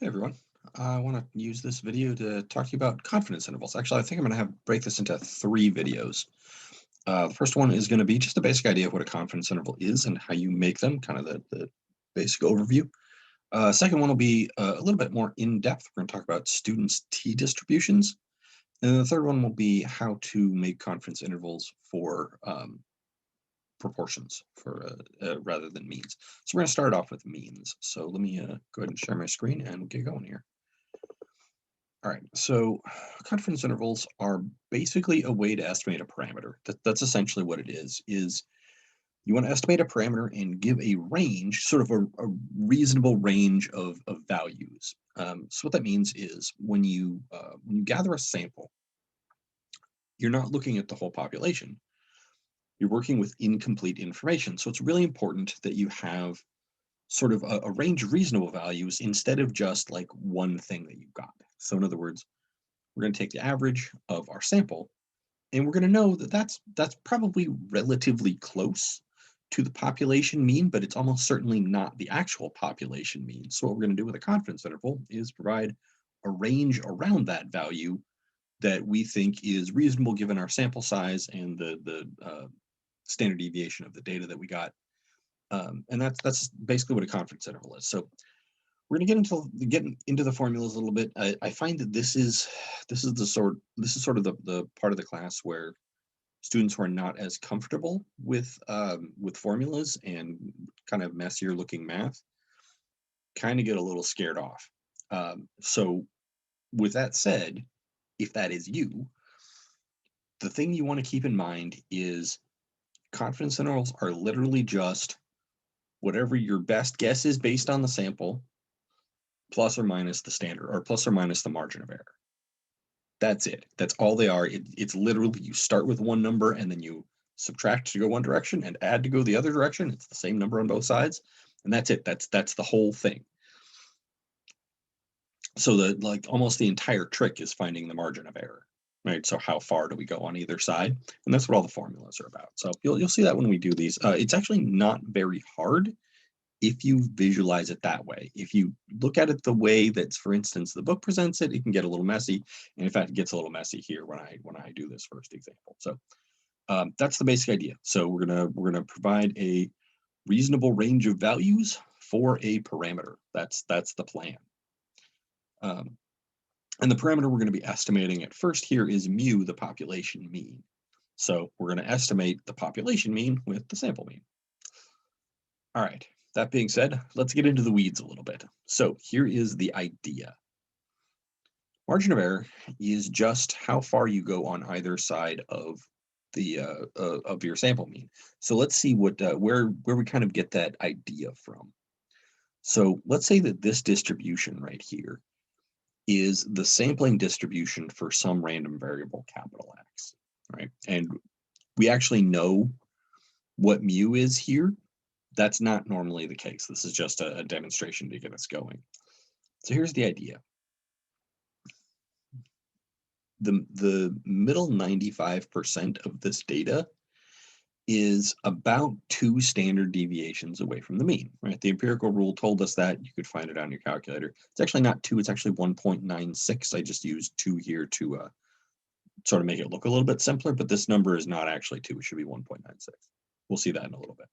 Hey everyone. I want to use this video to talk to you about confidence intervals. Actually, I think I'm going to have break this into three videos. The first one is going to be just a basic idea of what a confidence interval is and how you make them, kind of the basic overview. Second one will be a little bit more in depth. We're going to talk about students' t-distributions. And then the third one will be how to make confidence intervals for proportions rather than means. So we're going to start off with means. So let me go ahead and share my screen and get going here. All right, so confidence intervals are basically a way to estimate a parameter. That's essentially what it is you want to estimate a parameter and give a range, sort of a reasonable range of values. So what that means is when you gather a sample, you're not looking at the whole population. You're working with incomplete information. So it's really important that you have sort of a range of reasonable values instead of just like one thing that you've got. So in other words, we're going to take the average of our sample, and we're going to know that that's probably relatively close to the population mean, but it's almost certainly not the actual population mean. So what we're going to do with a confidence interval is provide a range around that value that we think is reasonable given our sample size and the standard deviation of the data that we got. And that's basically what a confidence interval is. So we're going to get into the formulas a little bit. I find that this is sort of the part of the class where students who are not as comfortable with formulas and kind of messier looking math kind of get a little scared off. So with that said, if that is you, the thing you want to keep in mind is confidence intervals are literally just whatever your best guess is based on the sample plus or minus the standard, or plus or minus the margin of error. That's it. That's all they are. It's literally you start with one number and then you subtract to go one direction and add to go the other direction. It's the same number on both sides, and that's it. That's the whole thing. So almost the entire trick is finding the margin of error, right? So how far do we go on either side? And that's what all the formulas are about. So you'll see that when we do these. It's actually not very hard if you visualize it that way. If you look at it the way that, for instance, the book presents it, it can get a little messy. And in fact, it gets a little messy here when I do this first example. So that's the basic idea. So we're gonna provide a reasonable range of values for a parameter. That's the plan. And the parameter we're going to be estimating at first here is mu, the population mean. So we're going to estimate the population mean with the sample mean. All right, that being said, let's get into the weeds a little bit. So here is the idea. Margin of error is just how far you go on either side of your sample mean. So let's see where we kind of get that idea from. So let's say that this distribution right here is the sampling distribution for some random variable capital X, right? And we actually know what mu is here. That's not normally the case. This is just a demonstration to get us going. So here's the idea. The middle 95% of this data is about 2 standard deviations away from the mean, right? The empirical rule told us that. You could find it on your calculator. It's actually not 2, it's actually 1.96. I just used 2 here to sort of make it look a little bit simpler, but this number is not actually 2, it should be 1.96. We'll see that in a little bit.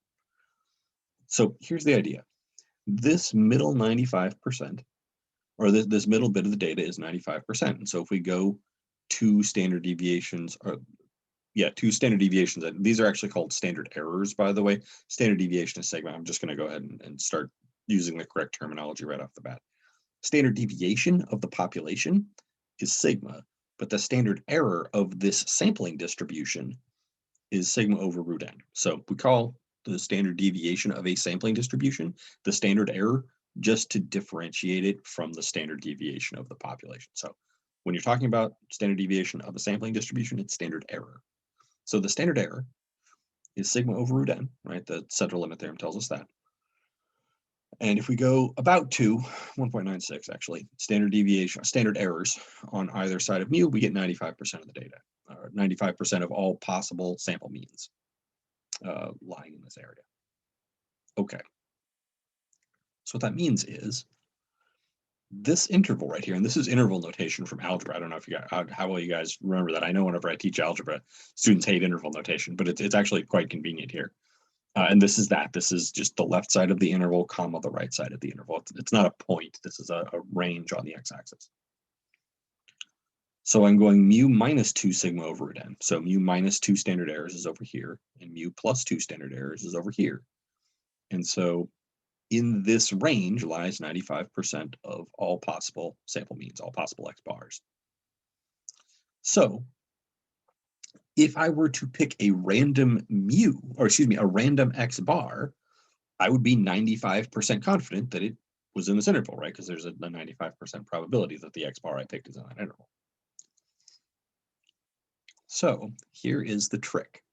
So here's the idea. This middle 95%, or this middle bit of the data is 95%. And so if we go 2 standard deviations, or yeah, 2 standard deviations. These are actually called standard errors, by the way. Standard deviation is sigma. I'm just going to go ahead and start using the correct terminology right off the bat. Standard deviation of the population is sigma, but the standard error of this sampling distribution is sigma over root n. So we call the standard deviation of a sampling distribution the standard error just to differentiate it from the standard deviation of the population. So when you're talking about standard deviation of a sampling distribution, it's standard error. So the standard error is sigma over root n, right? The central limit theorem tells us that. And if we go about 1.96 actually, standard errors on either side of mu, we get 95% of the data, or 95% of all possible sample means lying in this area. Okay. So what that means is this interval right here, and this is interval notation from algebra. I don't know if you guys, how well you guys remember that. I know whenever I teach algebra, students hate interval notation, but it's actually quite convenient here. And this is that. This is just the left side of the interval, comma, the right side of the interval. It's not a point. This is a range on the x-axis. So I'm going mu minus 2 sigma over root n. So mu minus 2 standard errors is over here, and mu plus 2 standard errors is over here. And so in this range lies 95% of all possible sample means, all possible x bars. So if I were to pick a random mu, or excuse me, a random x bar, I would be 95% confident that it was in this interval, right? Because there's a 95% probability that the x bar I picked is in that interval. So here is the trick.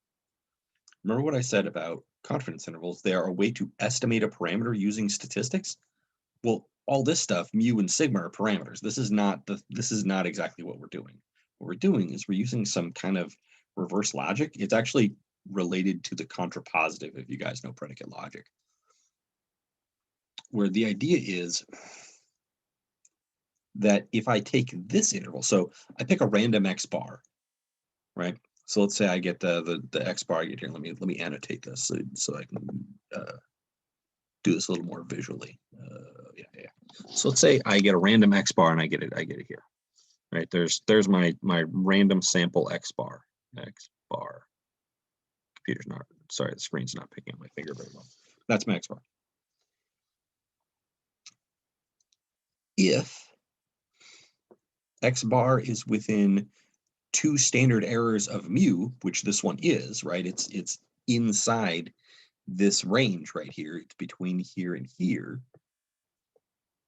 Remember what I said about confidence intervals? They are a way to estimate a parameter using statistics. Well, all this stuff, mu and sigma, are parameters. This is not exactly what we're doing. What we're doing is we're using some kind of reverse logic. It's actually related to the contrapositive, if you guys know predicate logic, where the idea is that if I take this interval, so I pick a random x bar, right? So let's say I get the x bar I get here. Let me annotate this so I can do this a little more visually. Yeah. So let's say I get a random x bar and I get it here. Right? There's my random sample x bar. Computer's not, sorry, the screen's not picking up my finger very well. That's my x bar. If x bar is within 2 standard errors of mu, which this one is, right? It's inside this range right here. It's between here and here.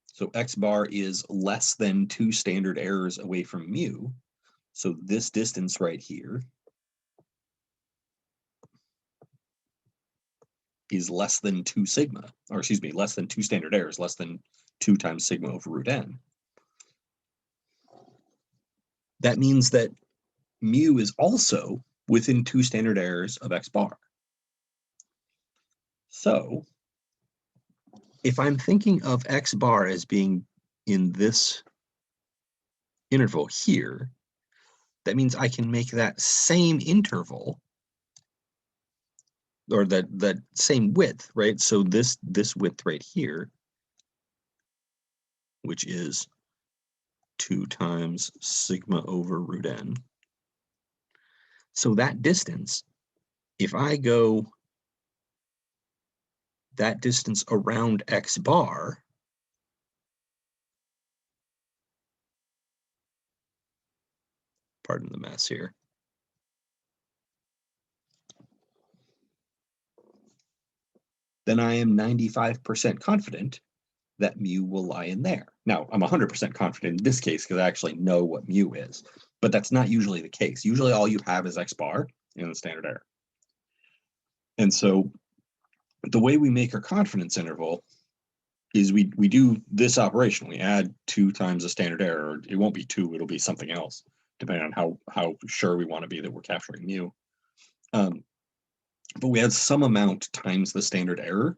So x bar is less than 2 standard errors away from mu. So this distance right here is less than 2 sigma, or excuse me, less than 2 standard errors, less than 2 times sigma over root n. That means that mu is also within 2 standard errors of x bar. So if I'm thinking of x bar as being in this interval here, that means I can make that same interval, or that same width, right? So this width right here, which is 2 times sigma over root n. So that distance, if I go that distance around x bar, pardon the mess here, then I am 95% confident that mu will lie in there. Now, I'm 100% confident in this case because I actually know what mu is, but that's not usually the case. Usually all you have is x bar in the standard error. And so the way we make our confidence interval is we do this operation. We add 2 times the standard error. It won't be 2, it'll be something else, depending on how sure we want to be that we're capturing mu. But we add some amount times the standard error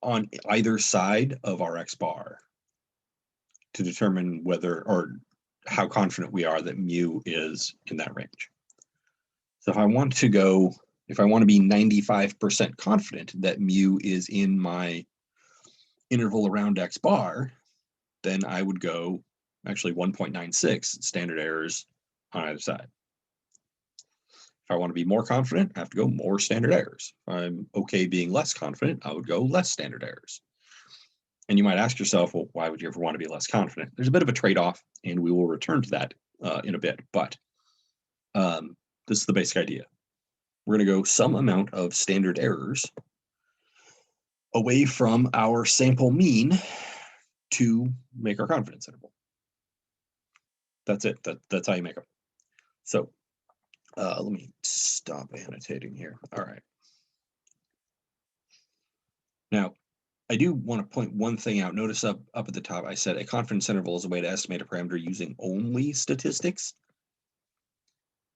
on either side of our x bar to determine whether or how confident we are that mu is in that range. So if I want to be 95% confident that mu is in my interval around x bar, then I would go actually 1.96 standard errors on either side. If I want to be more confident, I have to go more standard errors. If I'm okay being less confident, I would go less standard errors. And you might ask yourself, well, why would you ever want to be less confident? There's a bit of a trade-off, and we will return to that in a bit. But this is the basic idea. We're going to go some amount of standard errors away from our sample mean to make our confidence interval. That's it. That's how you make them. So let me stop annotating here. All right. Now, I do want to point one thing out. Notice up at the top, I said a confidence interval is a way to estimate a parameter using only statistics.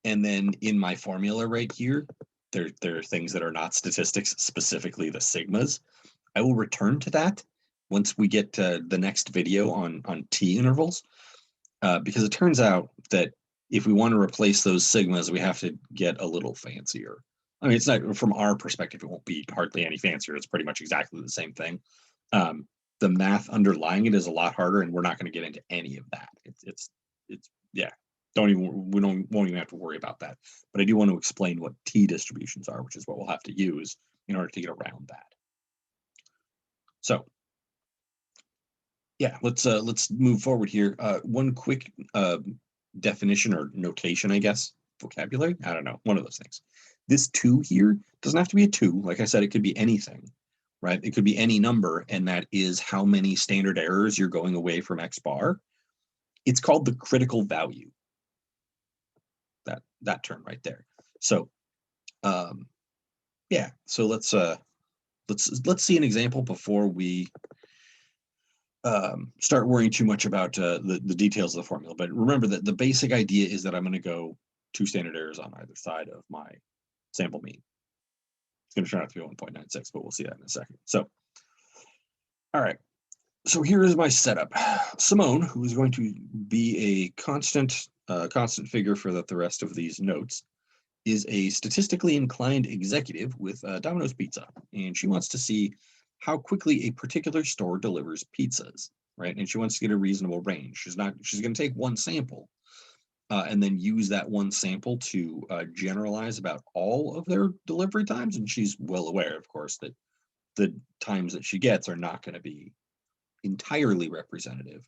And then in my formula right here, there are things that are not statistics, specifically the sigmas. I will return to that, once we get to the next video on t intervals, because it turns out that if we want to replace those sigmas, we have to get a little fancier. I mean, it's not, from our perspective, it won't be hardly any fancier. It's pretty much exactly the same thing. The math underlying it is a lot harder, and we're not going to get into any of that. It's yeah. Won't even have to worry about that. But I do want to explain what t distributions are, which is what we'll have to use in order to get around that. So yeah, let's move forward here. One quick definition or notation, I guess, vocabulary. I don't know, one of those things. This 2 here doesn't have to be a 2. Like I said, it could be anything, right? It could be any number, and that is how many standard errors you're going away from x bar. It's called the critical value. That term right there. So yeah, so let's see an example before we start worrying too much about the details of the formula. But remember that the basic idea is that I'm going to go 2 standard errors on either side of my sample mean. It's going to turn out to be 1.96, but we'll see that in a second. So, all right. So here is my setup. Simone, who is going to be a constant figure for the rest of these notes, is a statistically inclined executive with Domino's Pizza, and she wants to see how quickly a particular store delivers pizzas, right? And she wants to get a reasonable range. She's going to take one sample and then use that one sample to generalize about all of their delivery times. And she's well aware, of course, that the times that she gets are not going to be entirely representative,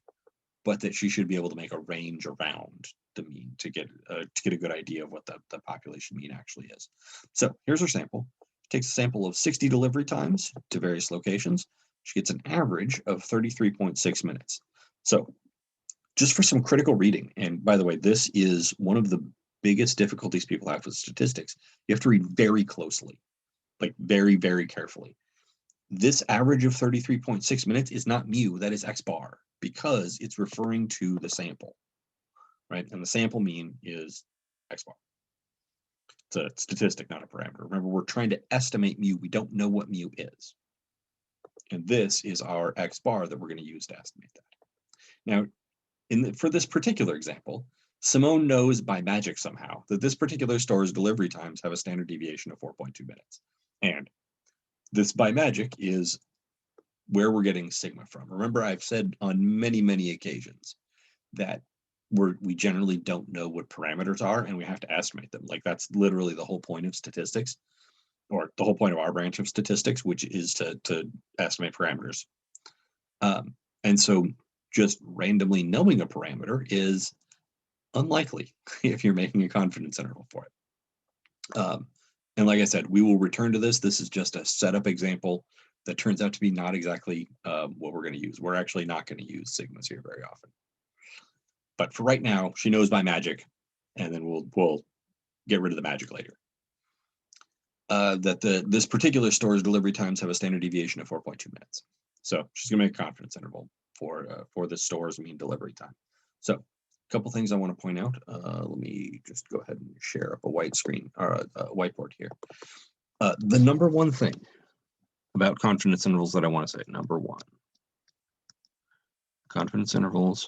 but that she should be able to make a range around the mean to get a good idea of what the population mean actually is. So here's her sample. She takes a sample of 60 delivery times to various locations. She gets an average of 33.6 minutes. So just for some critical reading, and by the way, this is one of the biggest difficulties people have with statistics. You have to read very closely, like very, very carefully. This average of 33.6 minutes is not mu, that is x bar, because it's referring to the sample, right? And the sample mean is x bar. It's a statistic, not a parameter. Remember, we're trying to estimate mu. We don't know what mu is. And this is our x bar that we're going to use to estimate that. Now, for this particular example, Simone knows by magic somehow that this particular store's delivery times have a standard deviation of 4.2 minutes. And this by magic is where we're getting sigma from. Remember, I've said on many, many occasions that we generally don't know what parameters are, and we have to estimate them. Like, that's literally the whole point of statistics, or the whole point of our branch of statistics, which is to estimate parameters. And so just randomly knowing a parameter is unlikely if you're making a confidence interval for it. And like I said, we will return to this. This is just a setup example that turns out to be not exactly what we're going to use. We're actually not going to use sigmas here very often. But for right now, she knows by magic, and then we'll get rid of the magic later. That this particular store's delivery times have a standard deviation of 4.2 minutes. So she's going to make a confidence interval for the store's mean delivery time. So a couple things I want to point out. Let me just go ahead and share up a white screen or a whiteboard here. The number one thing about confidence intervals that I want to say, number one, confidence intervals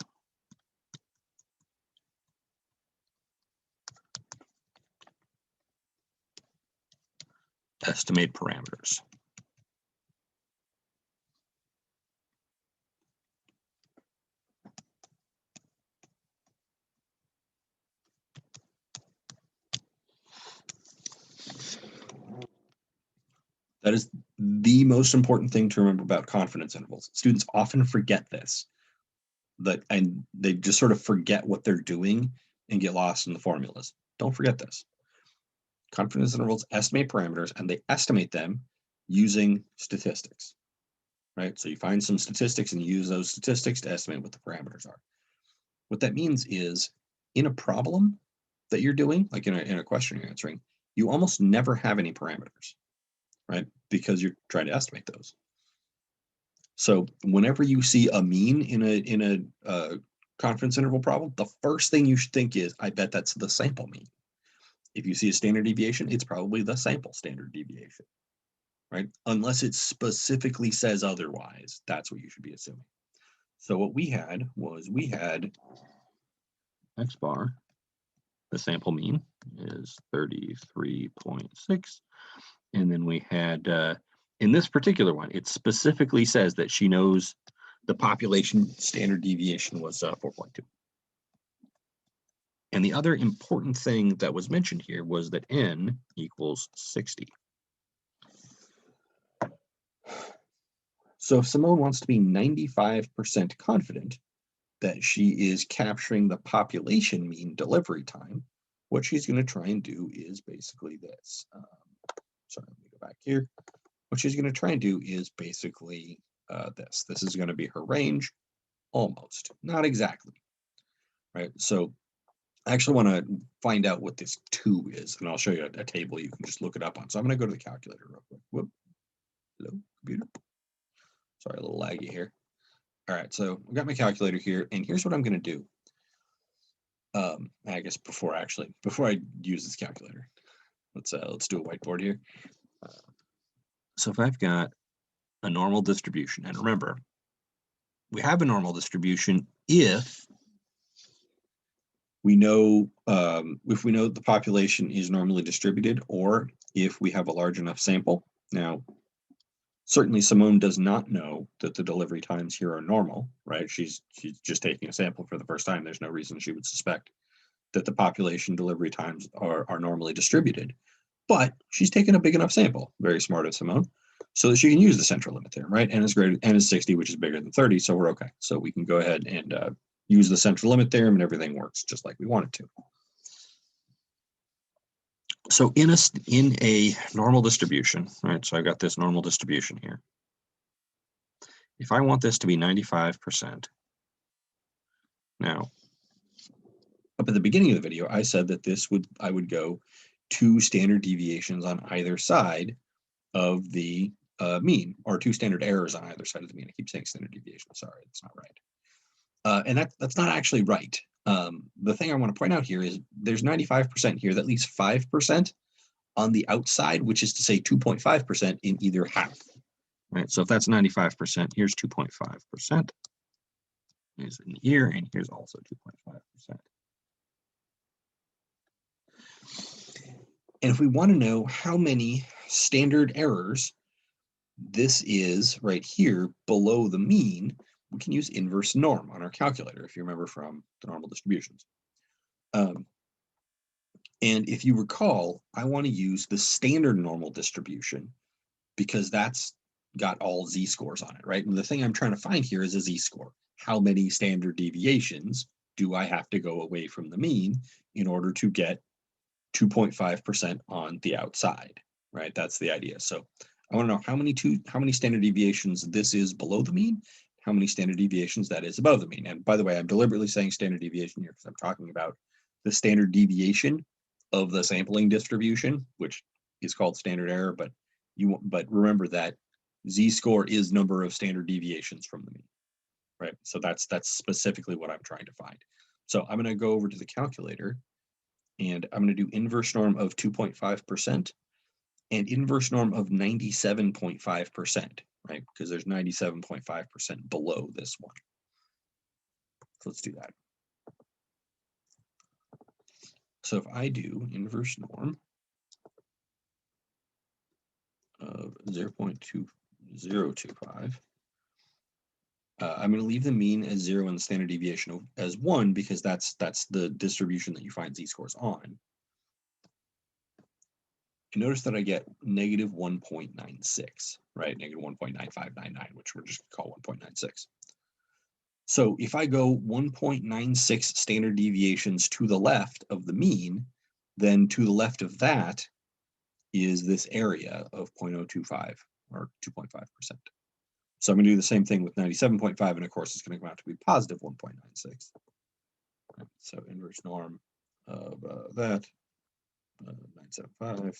estimate parameters. That is the most important thing to remember about confidence intervals. Students often forget this, and they just sort of forget what they're doing and get lost in the formulas. Don't forget this. Confidence intervals estimate parameters, and they estimate them using statistics, right? So you find some statistics and you use those statistics to estimate what the parameters are. What that means is, in a problem that you're doing, like in a question you're answering, you almost never have any parameters, right? Because you're trying to estimate those. So whenever you see a mean in a confidence interval problem, the first thing you should think is, I bet that's the sample mean. If you see a standard deviation, it's probably the sample standard deviation. right? Unless it specifically says otherwise, that's what you should be assuming. So what we had was we had X bar, the sample mean is 33.6. And then we had, in this particular one, it specifically says that she knows the population standard deviation was 4.2. And the other important thing that was mentioned here was that n equals 60. So if Simone wants to be 95% confident that she is capturing the population mean delivery time, what she's going to try and do is basically this. Sorry, let me go back here. What she's going to try and do is basically this. This is going to be her range, almost, not exactly, right? So I actually want to find out what this 2 is, and I'll show you a table you can just look it up on. So I'm going to go to the calculator real quick. Whoop. Hello, computer. Sorry, a little laggy here. All right, so I've got my calculator here, and here's what I'm going to do. I guess before I use this calculator, let's do a whiteboard here. So if I've got a normal distribution, and remember, we have a normal distribution if we know the population is normally distributed, or if we have a large enough sample. Now, certainly Simone does not know that the delivery times here are normal, right? She's just taking a sample for the first time. There's no reason she would suspect that the population delivery times are normally distributed. But she's taken a big enough sample, very smart of Simone, so that she can use the central limit theorem, right? N is 60, which is bigger than 30, so we're okay. So we can go ahead and use the central limit theorem, and everything works just like we want it to. So in a normal distribution, right? So I've got this normal distribution here. If I want this to be 95%, now up at the beginning of the video, I said that I would go 2 standard deviations on either side of the mean, or 2 standard errors on either side of the mean. I keep saying standard deviation. Sorry, that's not right. And that's not actually right. The thing I want to point out here is there's 95% here. That leaves 5% on the outside, which is to say 2.5% in either half. Right. So if that's 95%, here's 2.5%. Here's in here, and here's also 2.5%. And if we want to know how many standard errors this is right here below the mean, we can use inverse norm on our calculator, if you remember from the normal distributions. And if you recall, I want to use the standard normal distribution because that's got all z-scores on it, right? And the thing I'm trying to find here is a z-score. How many standard deviations do I have to go away from the mean in order to get 2.5% on the outside, right? That's the idea. So I want to know how many standard deviations this is below the mean, how many standard deviations that is above the mean. And by the way, I'm deliberately saying standard deviation here because I'm talking about the standard deviation of the sampling distribution, which is called standard error, but remember that z-score is number of standard deviations from the mean, right? So that's specifically what I'm trying to find. So I'm going to go over to the calculator, and I'm going to do inverse norm of 2.5% and inverse norm of 97.5%, right? Because there's 97.5% below this one. So let's do that. So if I do inverse norm of 0.2025, I'm going to leave the mean as 0 and the standard deviation as 1 because that's the distribution that you find z-scores on. You notice that I get negative 1.96, right? Negative 1.9599, which we're just going to call 1.96. So if I go 1.96 standard deviations to the left of the mean, then to the left of that is this area of 0.025 or 2.5%. So I'm going to do the same thing with 97.5, and of course it's going to come out to be positive 1.96. So inverse norm of that, 975,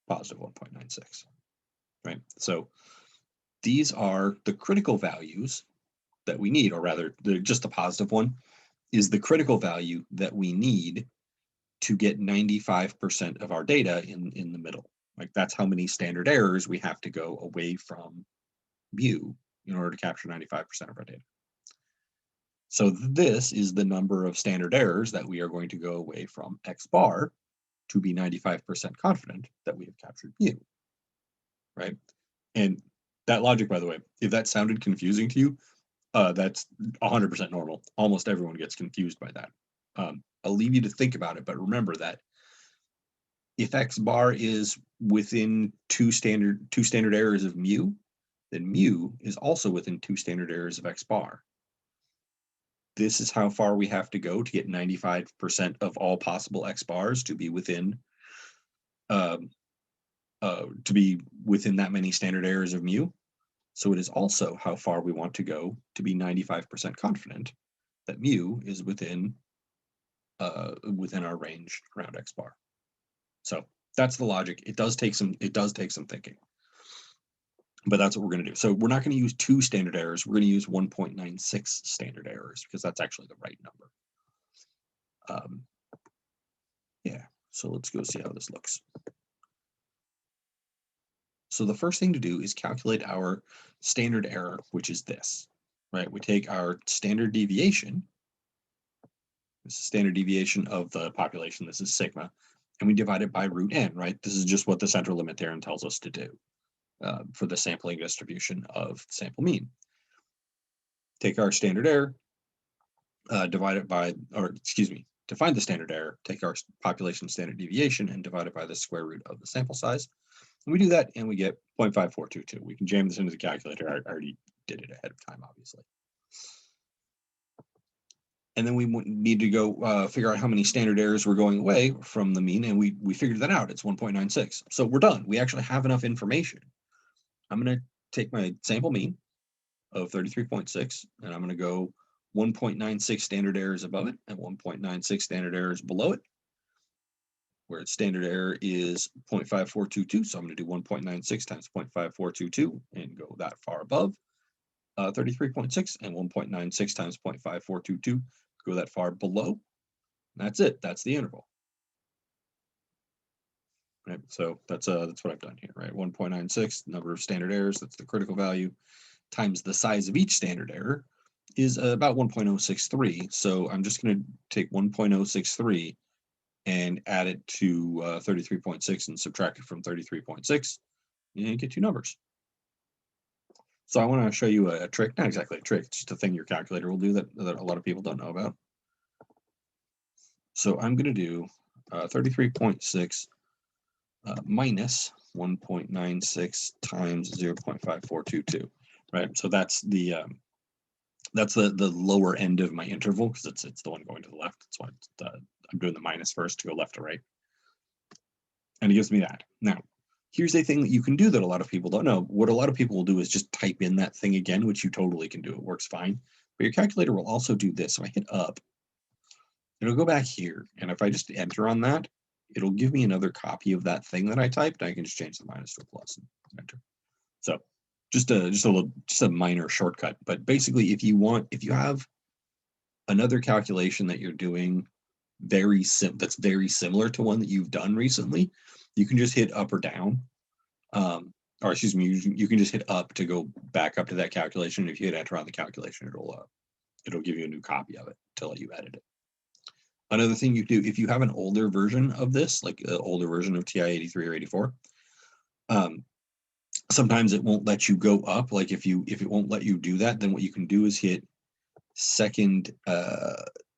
positive 1.96, right? So these are the critical values that we need, or rather, just the positive one is the critical value that we need to get 95% of our data in the middle. Like that's how many standard errors we have to go away from mu in order to capture 95% of our data. So this is the number of standard errors that we are going to go away from X bar to be 95% confident that we have captured mu, right? And that logic, by the way, if that sounded confusing to you, that's 100% normal. Almost everyone gets confused by that. I'll leave you to think about it, but remember that if X bar is within two standard errors of mu, then mu is also within 2 standard errors of X bar. This is how far we have to go to get 95% of all possible X bars to be within that many standard errors of mu. So it is also how far we want to go to be 95% confident that mu is within our range around X bar. So that's the logic. It does take some thinking, but that's what we're going to do. So we're not going to use 2 standard errors. We're going to use 1.96 standard errors because that's actually the right number. Yeah, so let's go see how this looks. So the first thing to do is calculate our standard error, which is this, right? We take our standard deviation, this is standard deviation of the population, this is sigma, and we divide it by root n, right? This is just what the central limit theorem tells us to do for the sampling distribution of sample mean. Take our standard error, divide it by, to find the standard error, take our population standard deviation and divide it by the square root of the sample size. And we do that and we get 0.5422. We can jam this into the calculator. I already did it ahead of time, obviously. And then we need to go figure out how many standard errors we're going away from the mean, and we figured that out. It's 1.96. So we're done. We actually have enough information. I'm going to take my sample mean of 33.6, and I'm going to go 1.96 standard errors above it and 1.96 standard errors below it, where its standard error is 0.5422. So I'm going to do 1.96 times 0.5422 and go that far above 33.6, and 1.96 times 0.5422 go that far below. That's it. That's the interval. Right. So that's what I've done here. Right. 1.96 number of standard errors. That's the critical value times the size of each standard error is about 1.063. So I'm just going to take 1.063 and add it to 33.6 and subtract it from 33.6 and get 2 numbers. So I want to show you a trick, not exactly a trick, it's just a thing your calculator will do that a lot of people don't know about. So I'm going to do 33.6 minus 1.96 times 0.5422, right? So that's the lower end of my interval because it's the one going to the left. That's why I'm doing the minus first to go left to right. And it gives me that. Now, here's a thing that you can do that a lot of people don't know. What a lot of people will do is just type in that thing again, which you totally can do. It works fine. But your calculator will also do this. So I hit up, it'll go back here. And if I just enter on that, it'll give me another copy of that thing that I typed. I can just change the minus to a plus and enter. So just a minor shortcut. But basically, if you have another calculation that you're doing that's very similar to one that you've done recently, you can just hit up or down, or excuse me, you can just hit up to go back up to that calculation. If you hit enter on the calculation, it'll give you a new copy of it to let you edit it. Another thing you do, if you have an older version of this, like an older version of TI 83 or 84, sometimes it won't let you go up. Like if it won't let you do that, then what you can do is hit second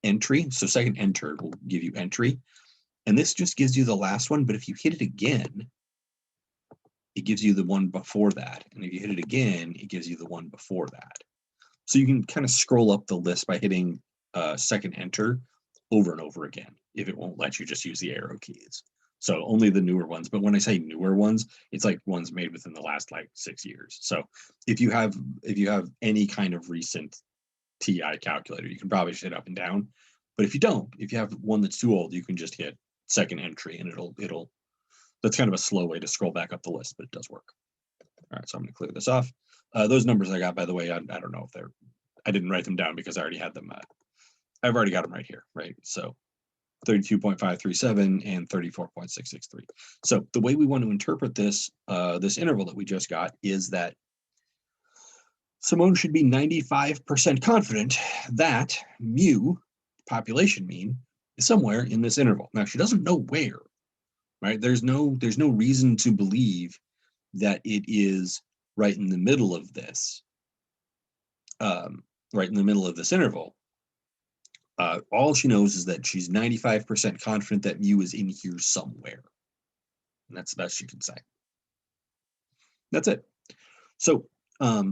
entry. So second enter will give you entry. And this just gives you the last one, but if you hit it again, it gives you the one before that. And if you hit it again, it gives you the one before that. So you can kind of scroll up the list by hitting second enter over and over again, if it won't let you just use the arrow keys. So only the newer ones. But when I say newer ones, it's like ones made within the last like 6 years. So if you have any kind of recent TI calculator, you can probably just hit up and down. But if you don't, if you have one that's too old, you can just hit second entry and it'll that's kind of a slow way to scroll back up the list, but it does work. All right, so I'm going to clear this off. Those numbers I got, by the way, I don't know if I didn't write them down because I already had them. I've already got them right here, right? So 32.537 and 34.663. So the way we want to interpret this, this interval that we just got is that Simone should be 95% confident that mu, population mean, is somewhere in this interval. Now she doesn't know where, right? There's no reason to believe that it is right in the middle of this, right in the middle of this interval. All she knows is that she's 95% confident that mu is in here somewhere. And that's the best she can say. That's it. So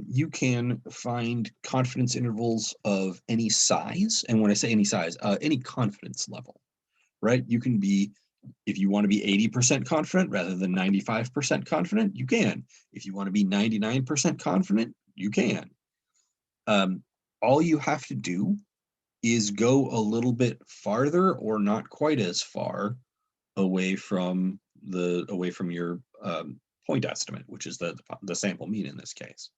you can find confidence intervals of any size. And when I say any size, any confidence level, right? You can be, if you want to be 80% confident rather than 95% confident, you can. If you want to be 99% confident, you can. All you have to do is go a little bit farther or not quite as far away from your point estimate, which is the sample mean in this case.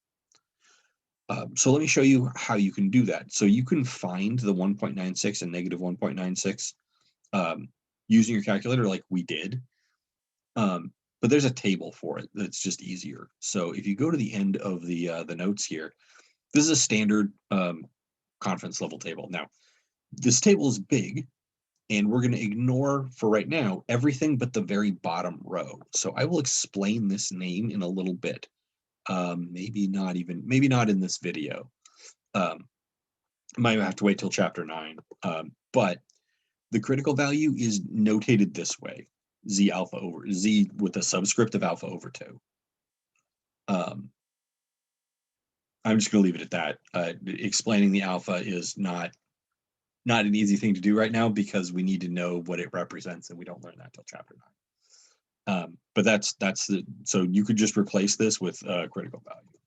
So let me show you how you can do that. So you can find the 1.96 and negative 1.96 using your calculator like we did. But there's a table for it that's just easier. So if you go to the end of the notes here, this is a standard confidence level table. Now, this table is big, and we're going to ignore for right now everything but the very bottom row. So I will explain this name in a little bit. Maybe not in this video. Might have to wait till chapter 9. But the critical value is notated this way: z alpha over z with a subscript of alpha over 2. I'm just going to leave it at that. Explaining the alpha is not an easy thing to do right now because we need to know what it represents, and we don't learn that till chapter 9. But that's so you could just replace this with critical value,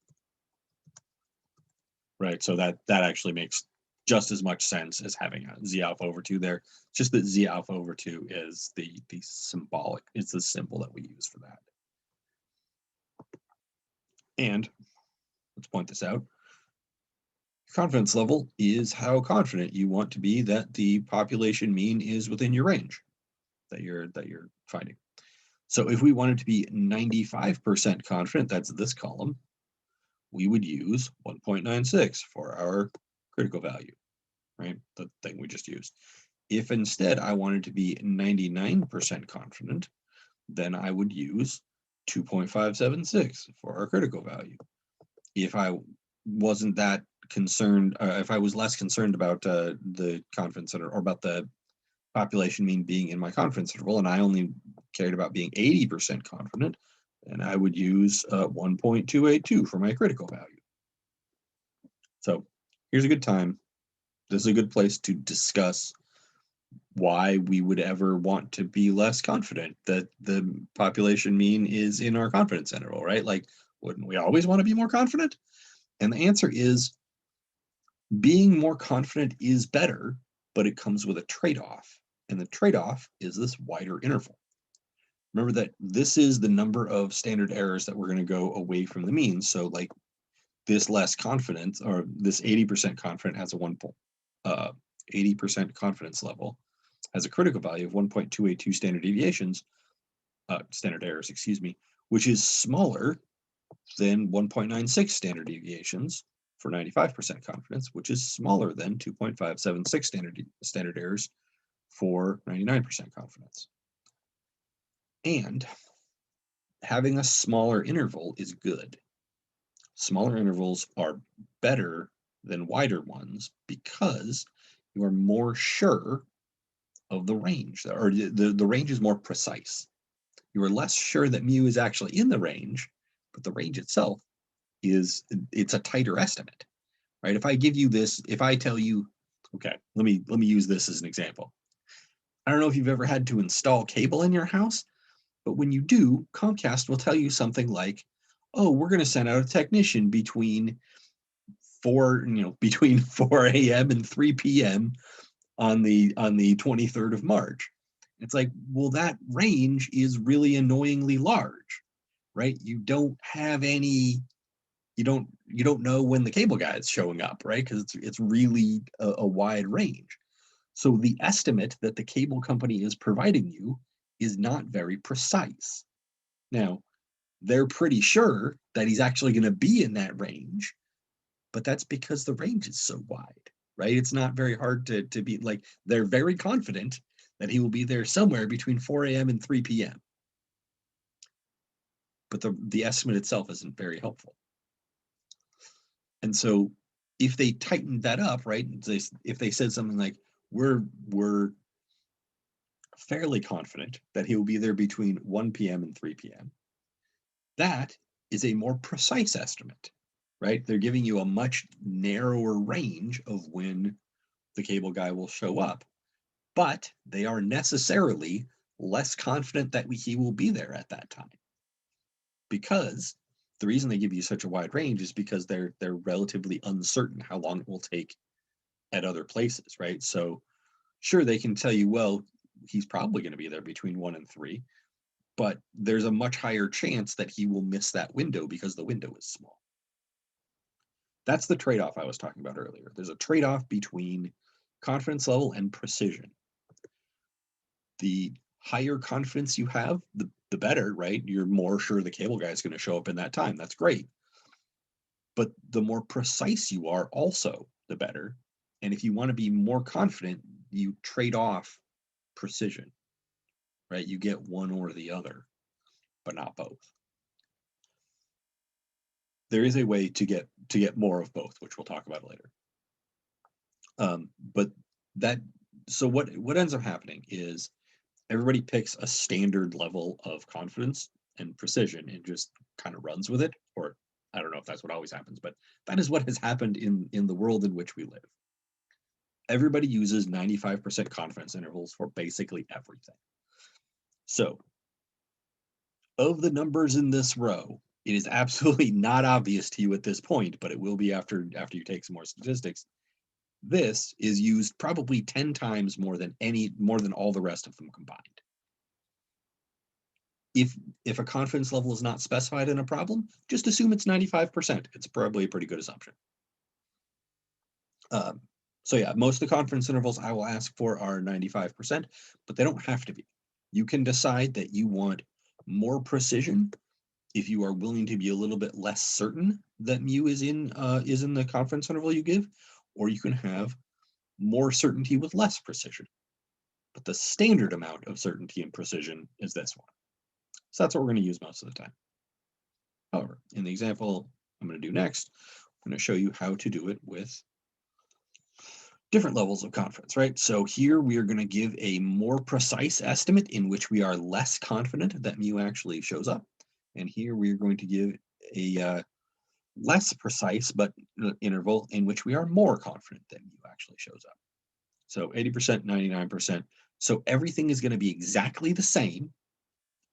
right? So that actually makes just as much sense as having a z alpha over 2 there. Just that z alpha over 2 is the symbolic, it's the symbol that we use for that. And let's point this out. Confidence level is how confident you want to be that the population mean is within your range that you're finding. So if we wanted to be 95% confident, that's this column, we would use 1.96 for our critical value, right? The thing we just used. If instead I wanted to be 99% confident, then I would use 2.576 for our critical value. If I wasn't that concerned, if I was less concerned about the confidence interval, or about the population mean being in my confidence interval, and I only cared about being 80% confident, then I would use 1.282 for my critical value. So here's a good time. This is a good place to discuss why we would ever want to be less confident that the population mean is in our confidence interval, right? Like, wouldn't we always want to be more confident? And the answer is, being more confident is better, but it comes with a trade-off. And the trade-off is this wider interval. Remember that this is the number of standard errors that we're going to go away from the mean. So like this less confident, or this 80% confident has a 80% confidence level, has a critical value of 1.282 standard deviations, standard errors, excuse me, which is smaller than 1.96 standard deviations for 95% confidence, which is smaller than 2.576 standard errors for 99% confidence. And having a smaller interval is good. Smaller intervals are better than wider ones because you are more sure of the range, or the range is more precise. You are less sure that mu is actually in the range, but the range itself it's a tighter estimate, right? If I give you this, if I tell you, okay, let me use this as an example. I don't know if you've ever had to install cable in your house, but when you do, Comcast will tell you something like, oh, we're going to send out a technician between 4 a.m. and 3 p.m. on the 23rd of March. It's like, well, that range is really annoyingly large, right? You don't have any, you don't know when the cable guy is showing up, right? Because it's really a wide range. So the estimate that the cable company is providing you is not very precise. Now, they're pretty sure that he's actually going to be in that range, but that's because the range is so wide, right? It's not very hard to be like, they're very confident that he will be there somewhere between 4 a.m. and 3 p.m. But the estimate itself isn't very helpful. And so if they tightened that up, right, if they said something like, we're fairly confident that he will be there between 1 p.m. and 3 p.m., that is a more precise estimate, right? They're giving you a much narrower range of when the cable guy will show up, but they are necessarily less confident that he will be there at that time. Because the reason they give you such a wide range is because they're relatively uncertain how long it will take at other places, right? So sure, they can tell you, well, he's probably going to be there between 1 and 3, but there's a much higher chance that he will miss that window because the window is small. That's the trade-off I was talking about earlier. There's a trade-off between confidence level and precision. The higher confidence you have, the better, right? You're more sure the cable guy is going to show up in that time. That's great. But the more precise you are also, the better. And if you want to be more confident, you trade off precision, right? You get one or the other, but not both. There is a way to get more of both, which we'll talk about later. But so what ends up happening is everybody picks a standard level of confidence and precision and just kind of runs with it. Or I don't know if that's what always happens, but that is what has happened in the world in which we live. Everybody uses 95% confidence intervals for basically everything. So of the numbers in this row, it is absolutely not obvious to you at this point, but it will be after you take some more statistics. This is used probably 10 times more than all the rest of them combined. If a confidence level is not specified in a problem, just assume it's 95%. It's probably a pretty good assumption. So yeah, most of the confidence intervals I will ask for are 95%, but they don't have to be. You can decide that you want more precision if you are willing to be a little bit less certain that mu is in the confidence interval you give, or you can have more certainty with less precision. But the standard amount of certainty and precision is this one. So that's what we're going to use most of the time. However, in the example I'm going to do next, I'm going to show you how to do it with different levels of confidence, right? So here we are going to give a more precise estimate in which we are less confident that mu actually shows up. And here we are going to give a less precise but interval in which we are more confident that mu actually shows up. So 80%, 99%. So everything is going to be exactly the same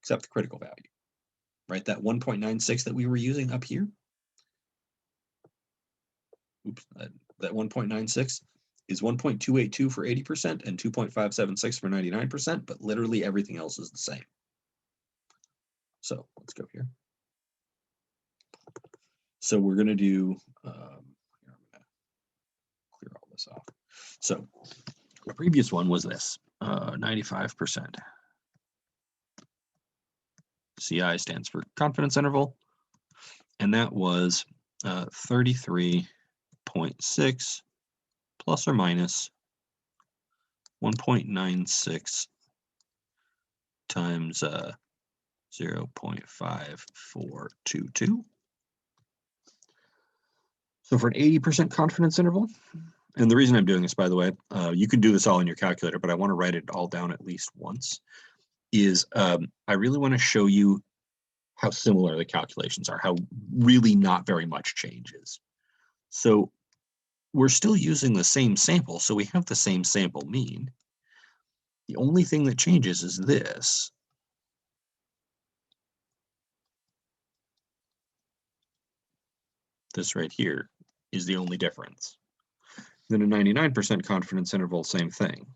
except the critical value, right? That 1.96 that we were using up here. Oops, that 1.96 is 1.282 for 80% and 2.576 for 99%, but literally everything else is the same. So let's go here. So we're going to do, I'm going to clear all this off. So the previous one was this, 95%. CI stands for confidence interval, and that was 33.6 plus or minus 1.96 times 0.5422. So for an 80% confidence interval, and the reason I'm doing this, by the way, you can do this all in your calculator, but I want to write it all down at least once, is I really want to show you how similar the calculations are, how really not very much changes. So we're still using the same sample, so we have the same sample mean. The only thing that changes is this. This right here is the only difference. Then a 99% confidence interval, same thing.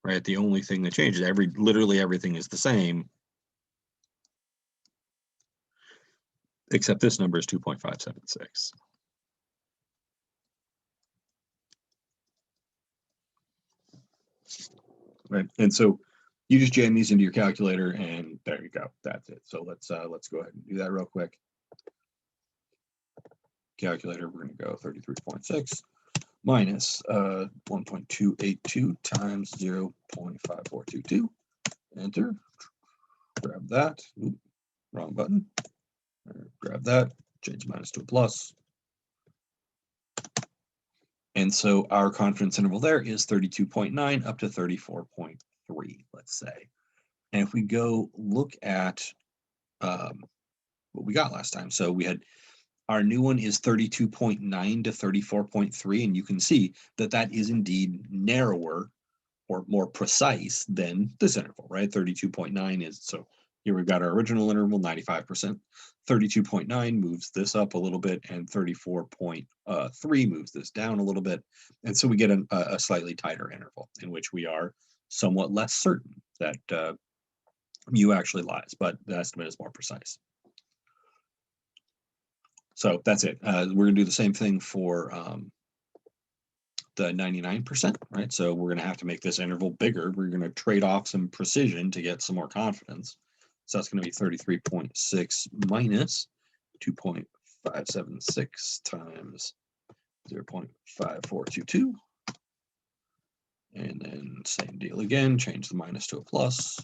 Right? The only thing that changes, literally everything is the same, except this number is 2.576. right? And so you just jam these into your calculator, and there you go. That's it. So let's go ahead and do that real quick. Calculator, we're going to go 33.6 minus 1.282 times 0.5422. Enter. Grab that. Oop, wrong button. Grab that. Change minus to a plus. And so our confidence interval there is 32.9 up to 34.3, let's say. And if we go look at what we got last time, so we had our new one is 32.9 to 34.3, and you can see that that is indeed narrower or more precise than this interval, right? 32.9 is, so here we've got our original interval, 95%. 32.9 moves this up a little bit, and 34.3 moves this down a little bit. And so we get a slightly tighter interval in which we are somewhat less certain that mu actually lies, but the estimate is more precise. So that's it. We're going to do the same thing for the 99%, right? So we're going to have to make this interval bigger. We're going to trade off some precision to get some more confidence. So that's going to be 33.6 minus 2.576 times 0.5422. And then same deal again, change the minus to a plus.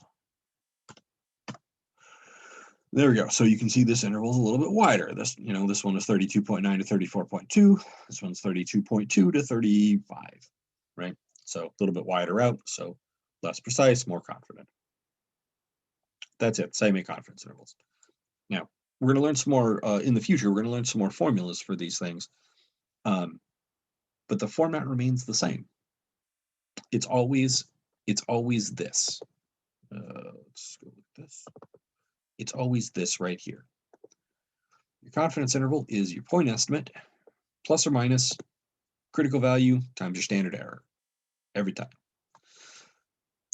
There we go. So you can see this interval is a little bit wider. This one is 32.9 to 34.2. This one's 32.2 to 35, right? So a little bit wider out, so less precise, more confident. That's it, same confidence intervals. Now, we're going to learn some more in the future. We're going to learn some more formulas for these things. But the format remains the same. It's always this. Let's go with this. It's always this right here. Your confidence interval is your point estimate plus or minus critical value times your standard error every time.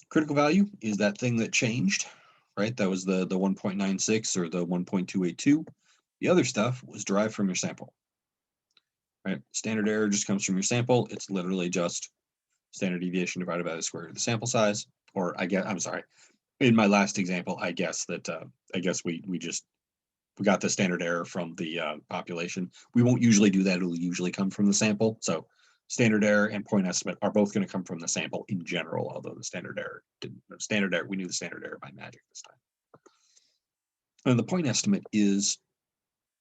Critical value is that thing that changed, right? That was the 1.96 or the 1.282. The other stuff was derived from your sample, right? Standard error just comes from your sample. It's literally just standard deviation divided by the square root of the sample size. Or I'm sorry, in my last example, I guess we got the standard error from the population. We won't usually do that. It'll usually come from the sample. So standard error and point estimate are both going to come from the sample in general, although the standard error, we knew the standard error by magic this time. And the point estimate is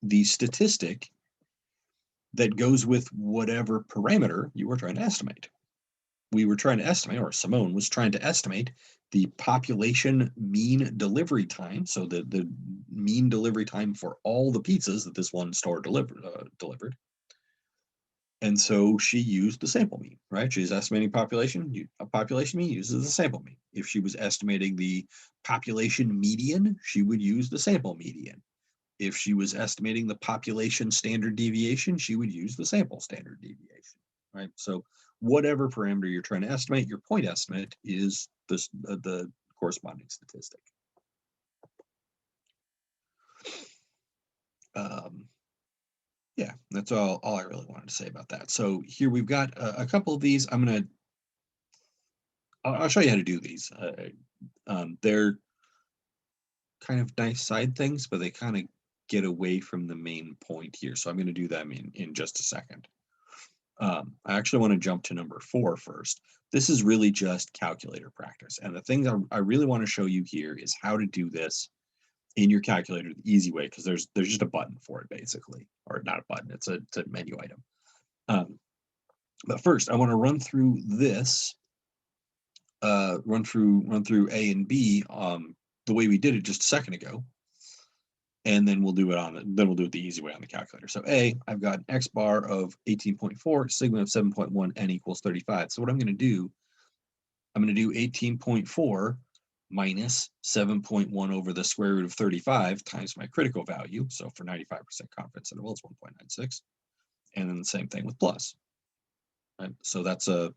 the statistic that goes with whatever parameter you were trying to estimate. We were trying to estimate, or Simone was trying to estimate, the population mean delivery time, so the mean delivery time for all the pizzas that this one store delivered. And so she used the sample mean, right? She's estimating population. A population mean uses the sample mean. If she was estimating the population median, she would use the sample median. If she was estimating the population standard deviation, she would use the sample standard deviation, right? So whatever parameter you're trying to estimate, your point estimate is the corresponding statistic. Yeah, that's all I really wanted to say about that. So here we've got a couple of these. I'll show you how to do these. They're kind of nice side things, but they kind of get away from the main point here. So I'm going to do them in just a second. I actually want to jump to number 4 first. This is really just calculator practice. And the thing I really want to show you here is how to do this in your calculator the easy way, because there's just a button for it, basically, or not a button, it's a menu item. But first I want to run through this, run through A and B the way we did it just a second ago, and then we'll do it the easy way on the calculator. So A, I've got an X bar of 18.4, sigma of 7.1, n equals 35. So what I'm going to do 18.4 minus 7.1 over the square root of 35 times my critical value. So for 95% confidence interval, it's 1.96. And then the same thing with plus. Right? So that's I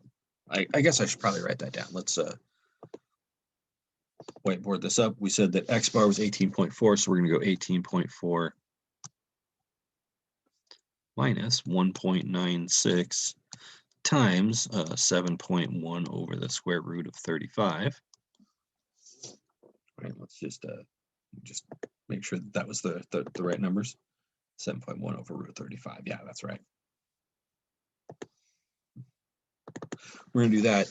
guess I should probably write that down. Let's whiteboard this up. We said that X bar was 18.4, so we're going to go 18.4 minus 1.96 times 7.1 over the square root of 35. Right, let's just make sure that was the right numbers. 7.1 over root 35. Yeah, that's right. We're gonna do that.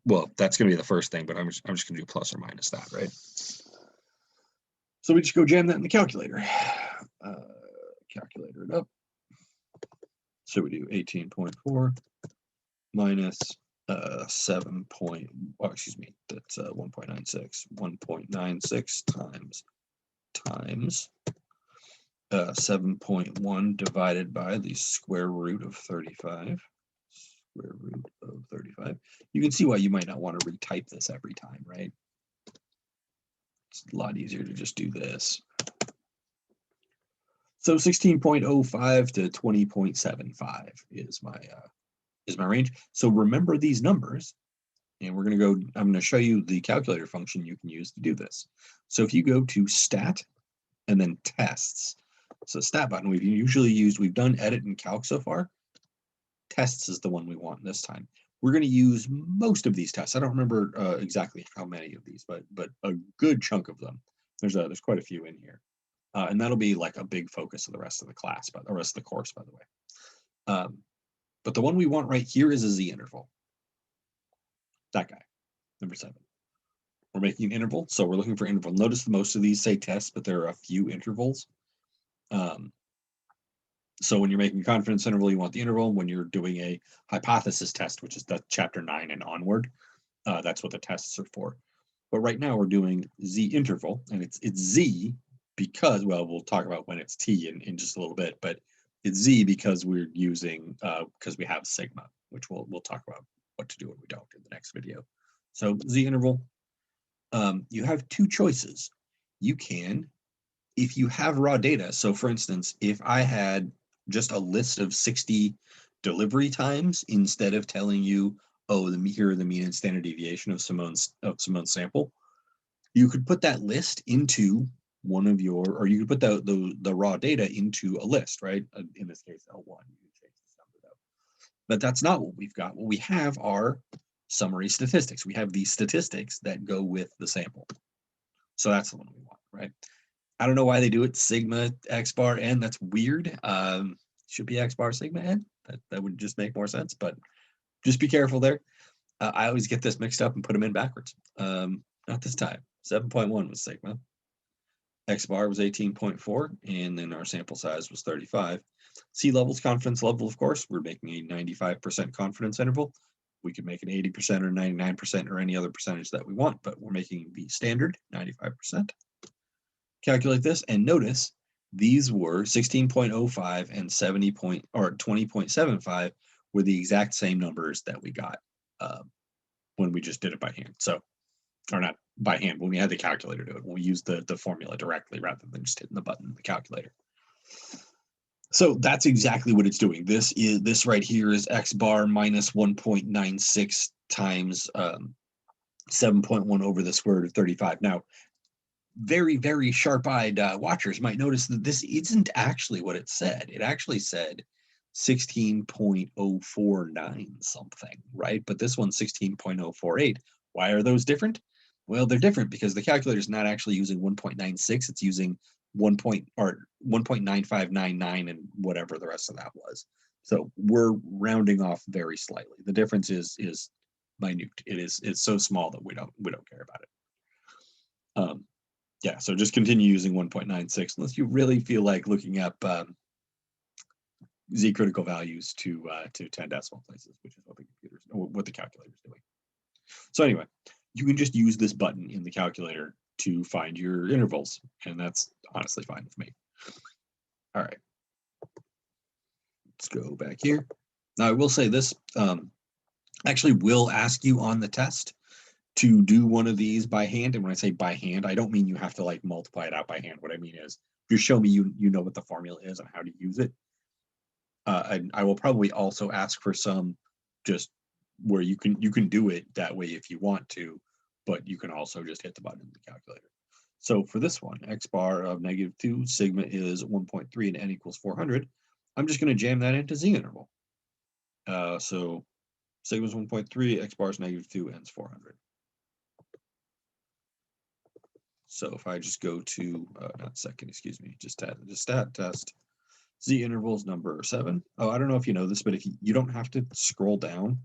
Well, that's gonna be the first thing, but I'm just gonna do plus or minus that, right? So we just go jam that in the calculator. Calculator it up. So we do 18.4 minus 7. Excuse me, that's 1.96. 1.96 times 7.1 divided by the square root of 35. Square root of 35. You can see why you might not want to retype this every time, right? It's a lot easier to just do this. So 16.05 to 20.75 is my range. So remember these numbers, and we're going to go. I'm going to show you the calculator function you can use to do this. So if you go to Stat and then Tests, so Stat button we've done Edit and Calc so far. Tests is the one we want this time. We're going to use most of these tests. I don't remember exactly how many of these, but a good chunk of them. There's quite a few in here. And that'll be like a big focus of the rest of the class, but the rest of the course, by the way. But the one we want right here is a z-interval. That guy, number 7. We're making an interval, so we're looking for interval. Notice most of these say tests, but there are a few intervals. So when you're making a confidence interval, you want the interval. When you're doing a hypothesis test, which is the chapter 9 and onward, that's what the tests are for. But right now we're doing z-interval, and it's z because, well, we'll talk about when it's t in just a little bit, but it's z because we're using, because we have sigma, which we'll talk about what to do when we don't in the next video. So z-interval, you have two choices. You can, if you have raw data, so for instance, if I had just a list of 60 delivery times instead of telling you, oh, here are the mean and standard deviation of Simone's sample, you could put that list into one of your, or you could put the raw data into a list, right? In this case, L1. You can change this number though. But that's not what we've got. What we have are summary statistics. We have these statistics that go with the sample. So that's the one we want, right? I don't know why they do it sigma x bar n. That's weird. Should be x bar sigma n. That would just make more sense, but just be careful there. I always get this mixed up and put them in backwards. Not this time. 7.1 was sigma. X bar was 18.4, and then our sample size was 35. C level's confidence level, of course, we're making a 95% confidence interval. We could make an 80% or 99% or any other percentage that we want, but we're making the standard 95%. Calculate this, and notice these were 16.05 and 20.75 were the exact same numbers that we got when we just did it by hand. So, or not by hand, when we had the calculator do it, when we used the formula directly rather than just hitting the button in the calculator. So that's exactly what it's doing. This right here is x bar minus 1.96 times 7.1 over the square root of 35. Now, very, very sharp-eyed watchers might notice that this isn't actually what it said. It actually said 16.049 something, right? But this one's 16.048. Why are those different? Well, they're different because the calculator is not actually using 1.96. It's using 1.9599 and whatever the rest of that was. So we're rounding off very slightly. The difference is minute. It's so small that we don't care about it. Yeah, so just continue using 1.96 unless you really feel like looking up z critical values to 10 decimal places, which is what the calculator is doing. So anyway, you can just use this button in the calculator to find your intervals, and that's honestly fine with me. All right, let's go back here. Now I will say this, actually will ask you on the test to do one of these by hand. And when I say by hand, I don't mean you have to like multiply it out by hand. What I mean is just show me you know what the formula is and how to use it. And I will probably also ask for some just where you can do it that way if you want to, but you can also just hit the button in the calculator. So for this one, x bar of -2, sigma is 1.3 and n equals 400. I'm just going to jam that into z interval. So sigma is 1.3, x bar is -2, n is 400. So if I just go to, not second, excuse me, just stat test, z intervals number 7. Oh, I don't know if you know this, but if you don't have to scroll down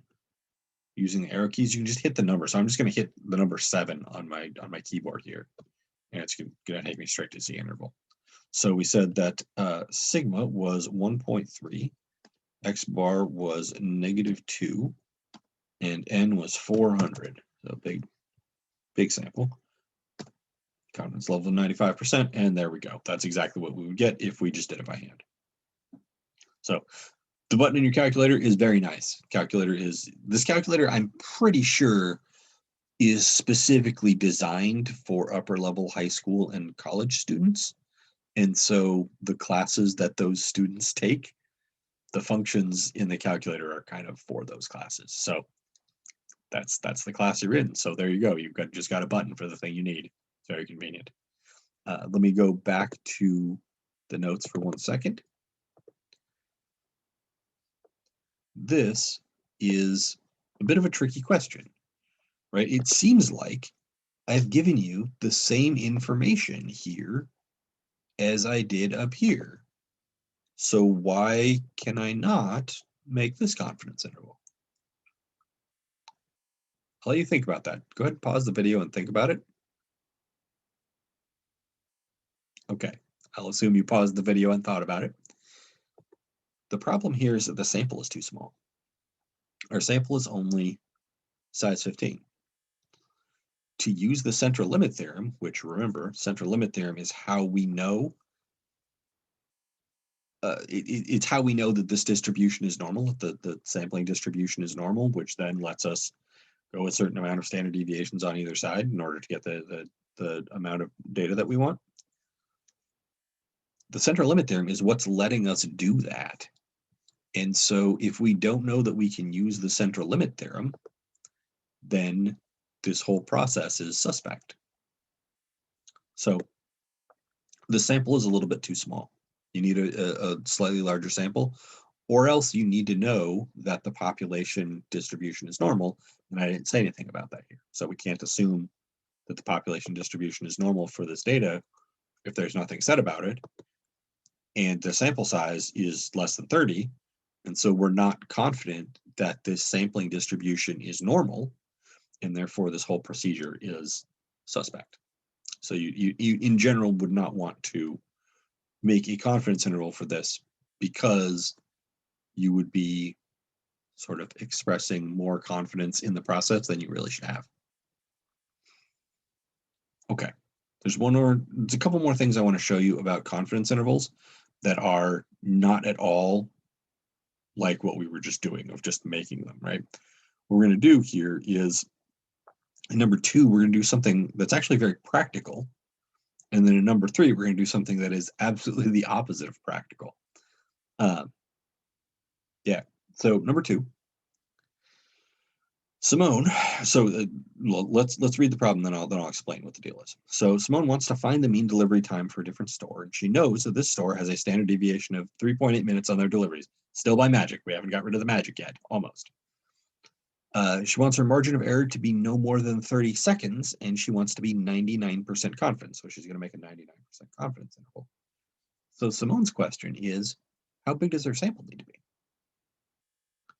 using the arrow keys, you can just hit the number. So I'm just going to hit the number 7 on my keyboard here, and it's going to take me straight to z interval. So we said that sigma was 1.3, x bar was -2, and n was 400. So big sample. Confidence level 95%, and there we go. That's exactly what we would get if we just did it by hand. So the button in your calculator is very nice. This calculator, I'm pretty sure, is specifically designed for upper level high school and college students. And so the classes that those students take, the functions in the calculator are kind of for those classes. So that's the class you're in. So there you go. You've just got a button for the thing you need. It's very convenient. Let me go back to the notes for 1 second. This is a bit of a tricky question, right? It seems like I've given you the same information here as I did up here. So why can I not make this confidence interval? I'll let you think about that. Go ahead and pause the video and think about it. Okay, I'll assume you paused the video and thought about it. The problem here is that the sample is too small. Our sample is only size 15. To use the central limit theorem, which remember, central limit theorem is how we know it's how we know that this distribution is normal, the sampling distribution is normal, which then lets us go a certain amount of standard deviations on either side in order to get the amount of data that we want. The central limit theorem is what's letting us do that. And so if we don't know that we can use the central limit theorem, then this whole process is suspect. So the sample is a little bit too small. You need a slightly larger sample, or else you need to know that the population distribution is normal, and I didn't say anything about that here. So we can't assume that the population distribution is normal for this data if there's nothing said about it, and the sample size is less than 30, and so we're not confident that this sampling distribution is normal, and therefore this whole procedure is suspect. So you in general would not want to make a confidence interval for this, because you would be sort of expressing more confidence in the process than you really should have. Okay, there's a couple more things I want to show you about confidence intervals that are not at all like what we were just doing of just making them, right? What we're going to do here is, in number 2, we're going to do something that's actually very practical. And then in number 3, we're going to do something that is absolutely the opposite of practical. Yeah, so number 2, Simone, so let's read the problem, then I'll explain what the deal is. So Simone wants to find the mean delivery time for a different store, and she knows that this store has a standard deviation of 3.8 minutes on their deliveries. Still by magic. We haven't got rid of the magic yet, almost. She wants her margin of error to be no more than 30 seconds, and she wants to be 99% confident. So she's going to make a 99% confidence interval. So Simone's question is, how big does her sample need to be?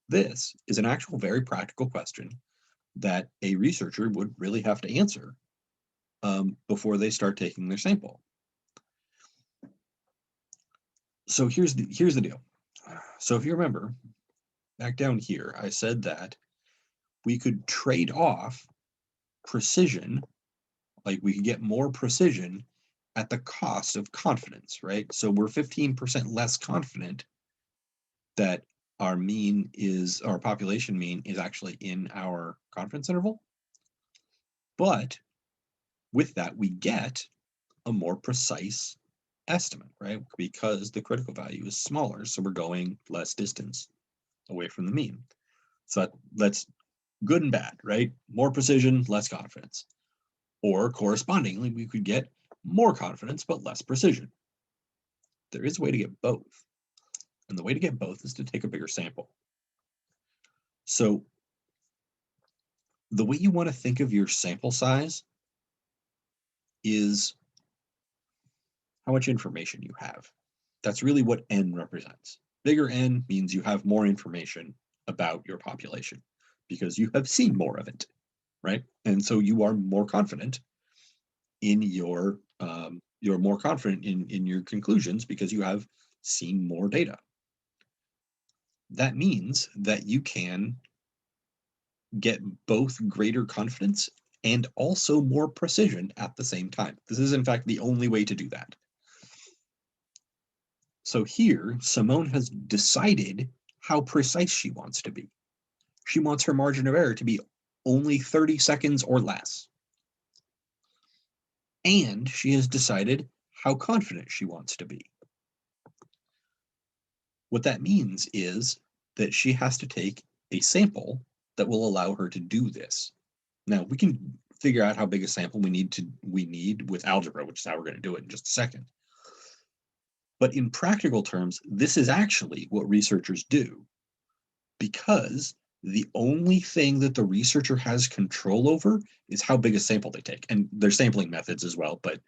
This is an actual very practical question that a researcher would really have to answer before they start taking their sample. So here's the deal. So if you remember, back down here, I said that we could trade off precision, like we could get more precision at the cost of confidence, right? So we're 15% less confident that our population mean is actually in our confidence interval. But with that, we get a more precise estimate, right? Because the critical value is smaller, so we're going less distance away from the mean. So that's good and bad, right? More precision, less confidence. Or correspondingly, we could get more confidence, but less precision. There is a way to get both. And the way to get both is to take a bigger sample. So the way you want to think of your sample size is how much information you have. That's really what N represents. Bigger N means you have more information about your population because you have seen more of it, right? And so you are more confident in you're more confident in your conclusions because you have seen more data. That means that you can get both greater confidence and also more precision at the same time. This is, in fact, the only way to do that. So here, Simone has decided how precise she wants to be. She wants her margin of error to be only 30 seconds or less. And she has decided how confident she wants to be. What that means is that she has to take a sample that will allow her to do this. Now, we can figure out how big a sample we need with algebra, which is how we're going to do it in just a second. But in practical terms, this is actually what researchers do, because the only thing that the researcher has control over is how big a sample they take. And there's sampling methods as well, but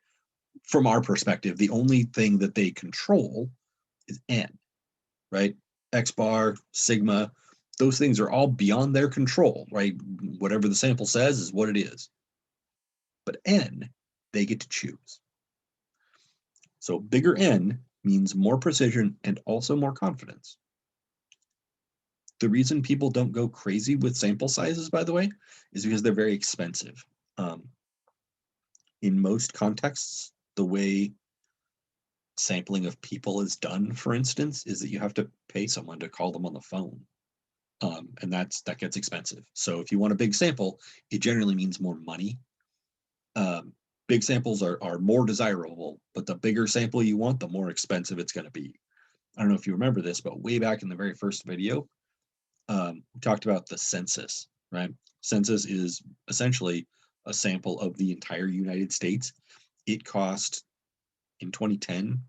from our perspective, the only thing that they control is N, right? X bar, sigma, those things are all beyond their control, right? Whatever the sample says is what it is. But N, they get to choose. So bigger N means more precision and also more confidence. The reason people don't go crazy with sample sizes, by the way, is because they're very expensive. In most contexts, the way sampling of people is done, for instance, is that you have to pay someone to call them on the phone. And that gets expensive. So if you want a big sample, it generally means more money. Big samples are more desirable, but the bigger sample you want, the more expensive it's going to be. I don't know if you remember this, but way back in the very first video, we talked about the census, right? Census is essentially a sample of the entire United States. It cost, in 2010,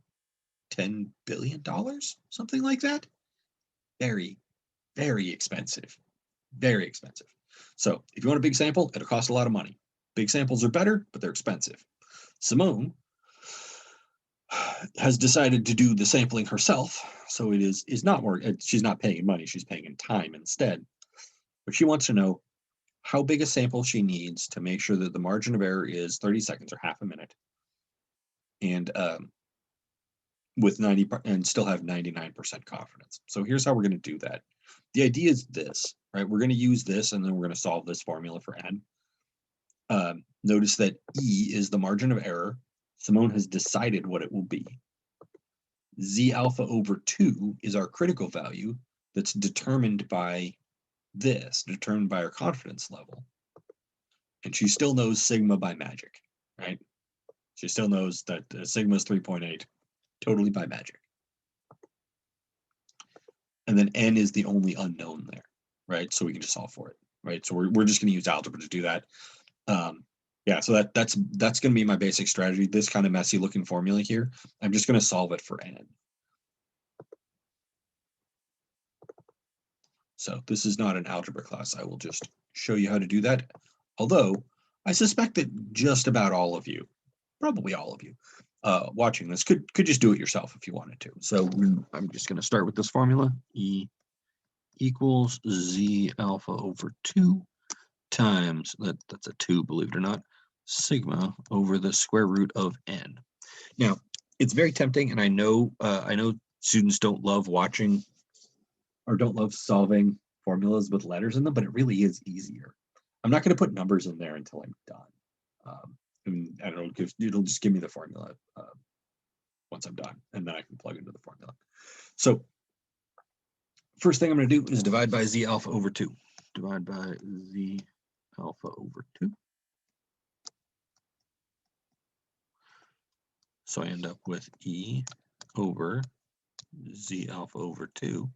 $10 billion, something like that. Very, very expensive. Very expensive. So if you want a big sample, it'll cost a lot of money. Big samples are better, but they're expensive. Simone has decided to do the sampling herself, so it is not more. She's not paying in money; she's paying in time instead. But she wants to know how big a sample she needs to make sure that the margin of error is 30 seconds or half a minute, and with 90 and still have 99% confidence. So here's how we're going to do that. The idea is this, right? We're going to use this, and then we're going to solve this formula for N. Notice that E is the margin of error. Simone has decided what it will be. Z alpha over 2 is our critical value that's determined by this, determined by our confidence level. And she still knows sigma by magic, right? She still knows that sigma is 3.8, totally by magic. And then N is the only unknown there, right? So we can just solve for it, right? So we're just going to use algebra to do that. Yeah, so that's going to be my basic strategy. This kind of messy looking formula here, I'm just going to solve it for N. So this is not an algebra class. I will just show you how to do that. Although I suspect that just about all of you, probably all of you, watching this could just do it yourself if you wanted to. So I'm just going to start with this formula. E equals Z alpha over 2 times, that's a 2, believe it or not, sigma over the square root of N. Now, it's very tempting, and I know students don't love watching or don't love solving formulas with letters in them, but it really is easier. I'm not going to put numbers in there until I'm done. And I don't know, it'll just give me the formula once I'm done, and then I can plug into the formula. So first thing I'm going to do is divide by Z alpha over 2. Divide by Z alpha over 2. So I end up with E over Z alpha over 2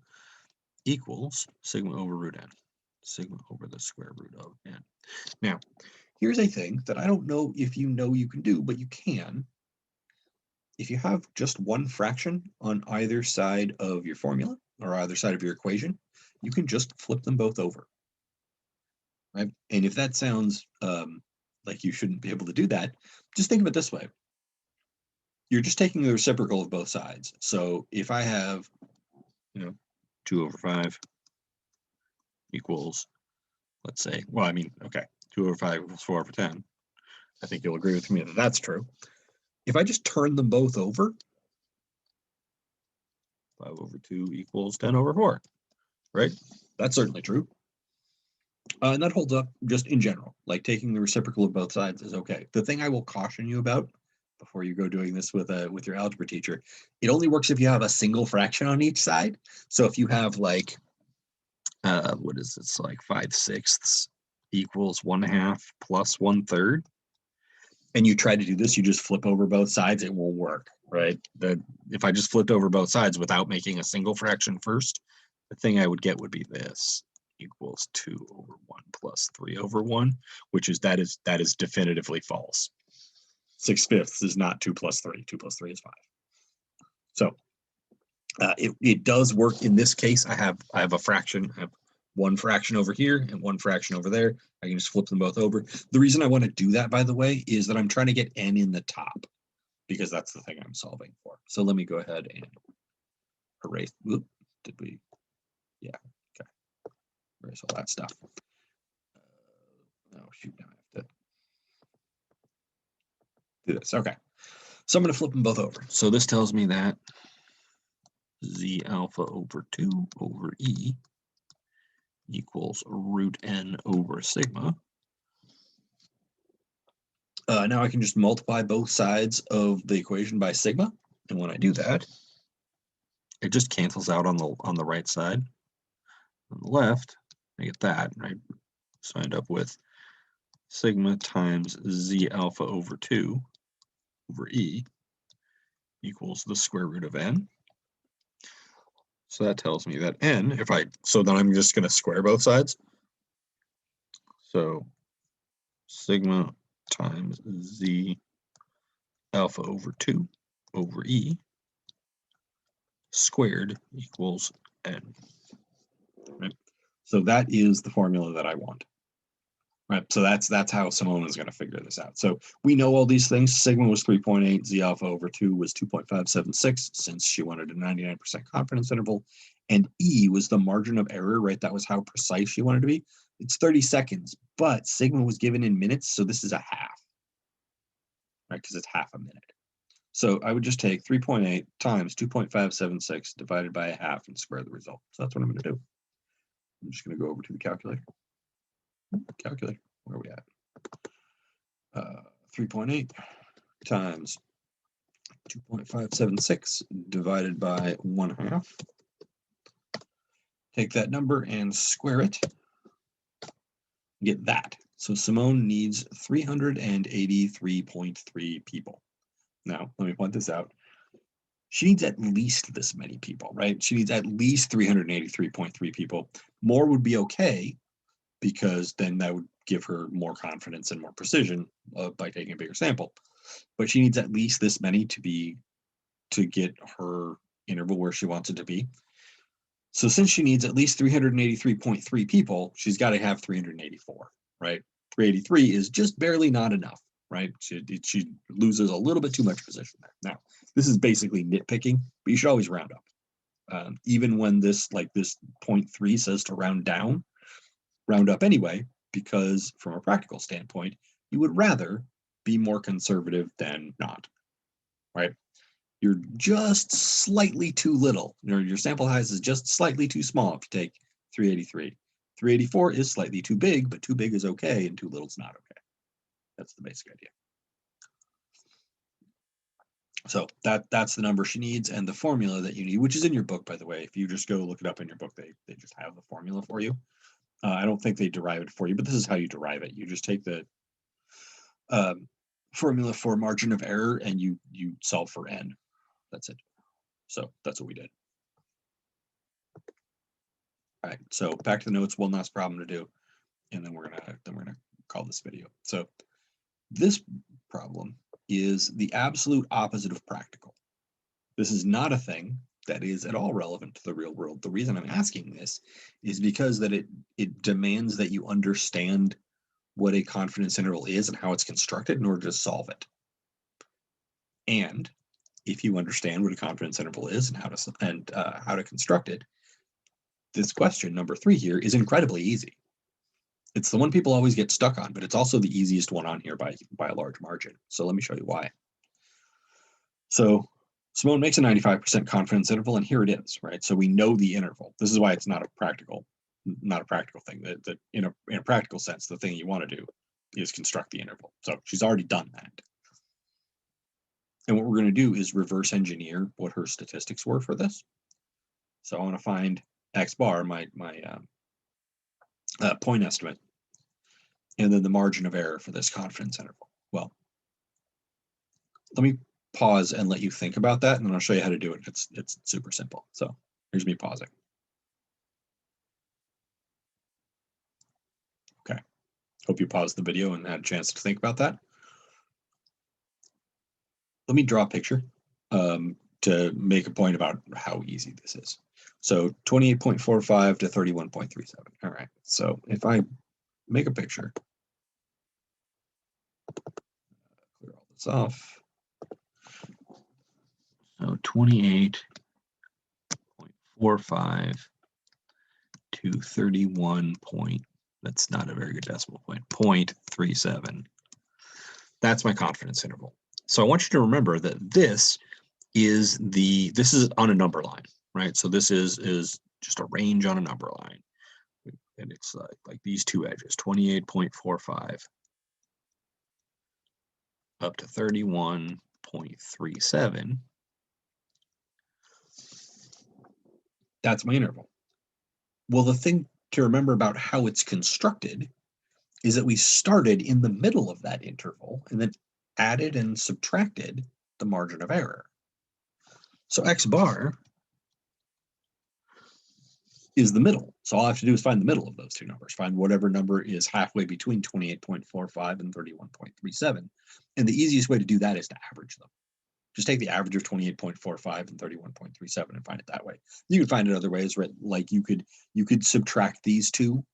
equals sigma over root N. Sigma over the square root of N. Now, here's a thing that I don't know if you know you can do, but you can. If you have just one fraction on either side of your formula or either side of your equation, you can just flip them both over. right? And if that sounds like you shouldn't be able to do that, just think of it this way. You're just taking the reciprocal of both sides. So if I have, 2 over 5 equals, let's say, well, I mean, okay, 2 over 5 equals 4 over 10. I think you'll agree with me that that's true. If I just turn them both over, 5 over 2 equals 10 over 4, right? That's certainly true. And that holds up just in general, like taking the reciprocal of both sides is okay. The thing I will caution you about before you go doing this with your algebra teacher, it only works if you have a single fraction on each side. So if you have like, what is this, like 5/6 equals 1/2 plus 1/3, and you try to do this, you just flip over both sides, it won't work, right? If I just flipped over both sides without making a single fraction first, the thing I would get would be this equals 2 over 1 plus 3 over 1, which is that is definitively false. 6/5 is not 2 plus 3. 2 plus 3 is 5. So it does work in this case. I have a fraction. I have one fraction over here and one fraction over there. I can just flip them both over. The reason I want to do that, by the way, is that I'm trying to get n in the top because that's the thing I'm solving for. So let me go ahead and erase. Whoop, did we? Yeah. Okay. Erase all that stuff. Oh shoot! Now I have to do this. Okay. So I'm going to flip them both over. So this tells me that z alpha over 2 over e equals root n over sigma. Now I can just multiply both sides of the equation by sigma, and when I do that, it just cancels out on the right side. On the left, I get that, right? So I end up with sigma times z alpha over 2 over e equals the square root of n. So that tells me that n, so then I'm just going to square both sides. So sigma times z alpha over 2 over e squared equals n. Right? So that is the formula that I want. Right? So that's how Simone is going to figure this out. So we know all these things. Sigma was 3.8, z alpha over 2 was 2.576, since she wanted a 99% confidence interval. And E was the margin of error, right? That was how precise she wanted to be. It's 30 seconds, but sigma was given in minutes, so this is a half, right? Because it's half a minute. So I would just take 3.8 times 2.576 divided by a half and square the result. So that's what I'm going to do. I'm just going to go over to the calculator. Calculator, where are we at? 3.8 times 2.576 divided by 1/2. Take that number and square it. Get that. So Simone needs 383.3 people. Now, let me point this out. She needs at least this many people, right? She needs at least 383.3 people. More would be okay, because then that would give her more confidence and more precision by taking a bigger sample. But she needs at least this many to get her interval where she wants it to be. So since she needs at least 383.3 people, she's got to have 384, right? 383 is just barely not enough, right? She loses a little bit too much position there. Now, this is basically nitpicking, but you should always round up. Even when this 0.3 says to round down, round up anyway, because from a practical standpoint, you would rather be more conservative than not, right? You're just slightly too little. Your sample size is just slightly too small if you take 383. 384 is slightly too big, but too big is okay, and too little is not okay. That's the basic idea. So that's the number she needs, and the formula that you need, which is in your book, by the way. If you just go look it up in your book, they just have the formula for you. I don't think they derive it for you, but this is how you derive it. You just take the formula for margin of error and you solve for n. That's it. So that's what we did. All right, so back to the notes, one last problem to do, and then we're gonna call this video. So this problem is the absolute opposite of practical. This is not a thing that is at all relevant to the real world. The reason I'm asking this is because that it demands that you understand what a confidence interval is and how it's constructed in order to solve it. And if you understand what a confidence interval is and how to construct it, this question number 3 here is incredibly easy. It's the one people always get stuck on, but it's also the easiest one on here by a large margin. So let me show you why. So Simone makes a 95% confidence interval, and here it is, right? So we know the interval. This is why it's not a practical thing. That in a practical sense, the thing you want to do is construct the interval. So she's already done that. And what we're going to do is reverse engineer what her statistics were for this. So I want to find X bar, my point estimate, and then the margin of error for this confidence interval. Well, let me pause and let you think about that, and then I'll show you how to do it. It's super simple. So here's me pausing. Okay. Hope you paused the video and had a chance to think about that. Let me draw a picture to make a point about how easy this is. So 28.45 to 31.37. All right. So if I make a picture, clear all this off. So 28.45 to 31 point, that's not a very good decimal point, 0.37. That's my confidence interval. So I want you to remember that this is on a number line, right? So this is just a range on a number line. And it's like these two edges, 28.45 up to 31.37. That's my interval. Well, the thing to remember about how it's constructed is that we started in the middle of that interval and then added and subtracted the margin of error. So X bar is the middle. So all I have to do is find the middle of those two numbers, find whatever number is halfway between 28.45 and 31.37. And the easiest way to do that is to average them. Just take the average of 28.45 and 31.37 and find it that way. You can find it other ways, right? Like you could subtract these two,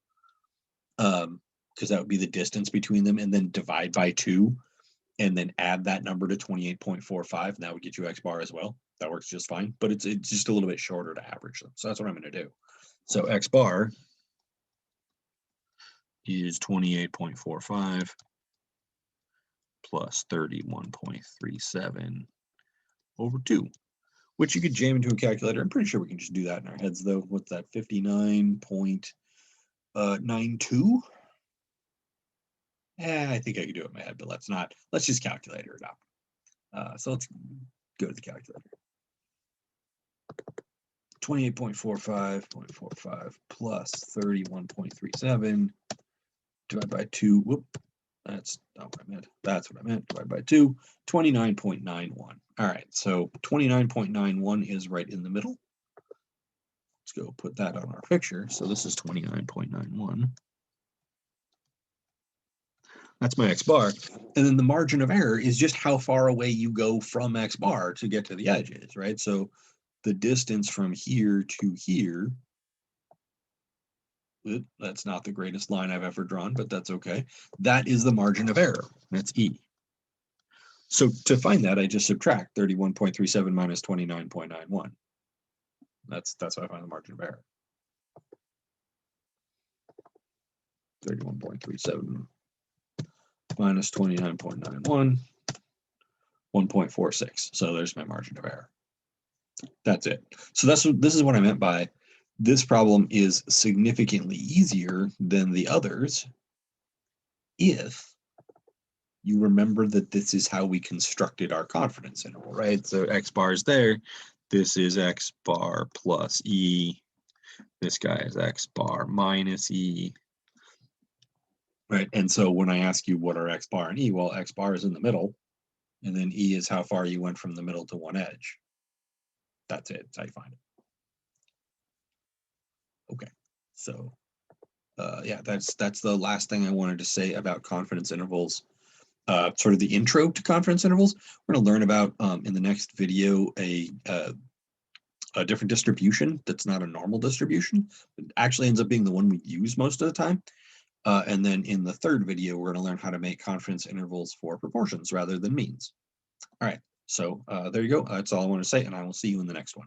because that would be the distance between them, and then divide by 2, and then add that number to 28.45, and that would get you X bar as well. That works just fine, but it's just a little bit shorter to average them. So that's what I'm going to do. So X bar is 28.45 plus 31.37 over 2, which you could jam into a calculator. I'm pretty sure we can just do that in our heads, though. What's that? 59.92? I think I could do it in my head, but let's just calculate it out. So let's go to the calculator. 28.45 plus 31.37 divided by 2. Whoop. That's not what I meant. That's what I meant. Divided by 2, 29.91. All right, so 29.91 is right in the middle. Let's go put that on our picture. So this is 29.91. That's my X bar. And then the margin of error is just how far away you go from X bar to get to the edges, right? So the distance from here to here, that's not the greatest line I've ever drawn, but that's okay. That is the margin of error. That's E. So to find that, I just subtract 31.37 minus 29.91. That's how I find the margin of error. 31.37 minus 29.91, 1.46. So there's my margin of error. That's it. So this is what I meant by this problem is significantly easier than the others if you remember that this is how we constructed our confidence interval, right? So X bar is there. This is X bar plus E. This guy is X bar minus E. Right, and so when I ask you what are X bar and E, well, X bar is in the middle, and then E is how far you went from the middle to one edge. That's it. That's how you find it. Okay, so yeah, that's the last thing I wanted to say about confidence intervals. Sort of the intro to confidence intervals. We're going to learn about in the next video a a different distribution that's not a normal distribution. It actually ends up being the one we use most of the time. And then in the third video, we're going to learn how to make confidence intervals for proportions rather than means. All right, so there you go. That's all I want to say, and I will see you in the next one.